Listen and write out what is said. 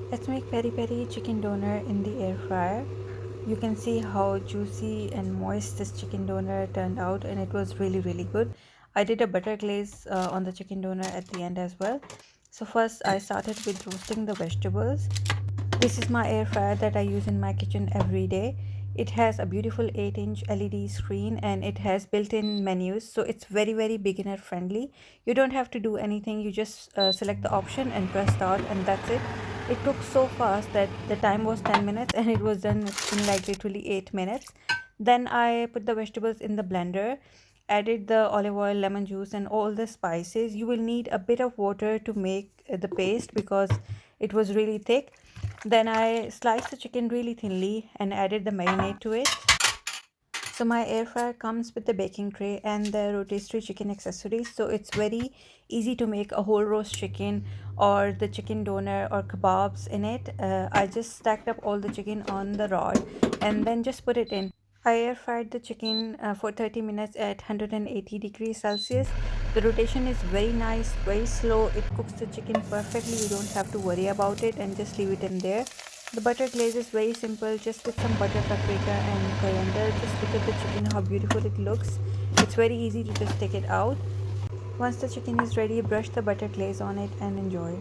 Let's make peri peri chicken doner in the air fryer. You can see how juicy and moist this chicken doner turned out, and it was really good. I did a butter glaze on the chicken doner at the end as well. So first I started with roasting the vegetables. This is my air fryer that I use in my kitchen every day. It has a beautiful 8-inch LED screen and it has built-in menus, so it's very beginner friendly. You don't have to do anything, you just select the option and press start, and that's it. It took so fast that the time was 10 minutes and it was done in like literally 8 minutes. Then I put the vegetables in the blender, added the olive oil, lemon juice and all the spices. You will need a bit of water to make the paste because it was really thick. Then I sliced the chicken really thinly and added the marinade to it. So my air fryer comes with the baking tray and the rotisserie chicken accessories. So it's very easy to make a whole roast chicken or the chicken doner or kebabs in it. I just stacked up all the chicken on the rod and then just put it in. I air fried the chicken for 30 minutes at 180 degrees Celsius. The rotation is very nice, very slow. It cooks the chicken perfectly. You don't have to worry about it and just leave it in there. The butter glaze is very simple, just with some butter, paprika and coriander. Just look at the chicken, how beautiful it looks. It's very easy to just take it out. Once the chicken is ready, brush the butter glaze on it and enjoy.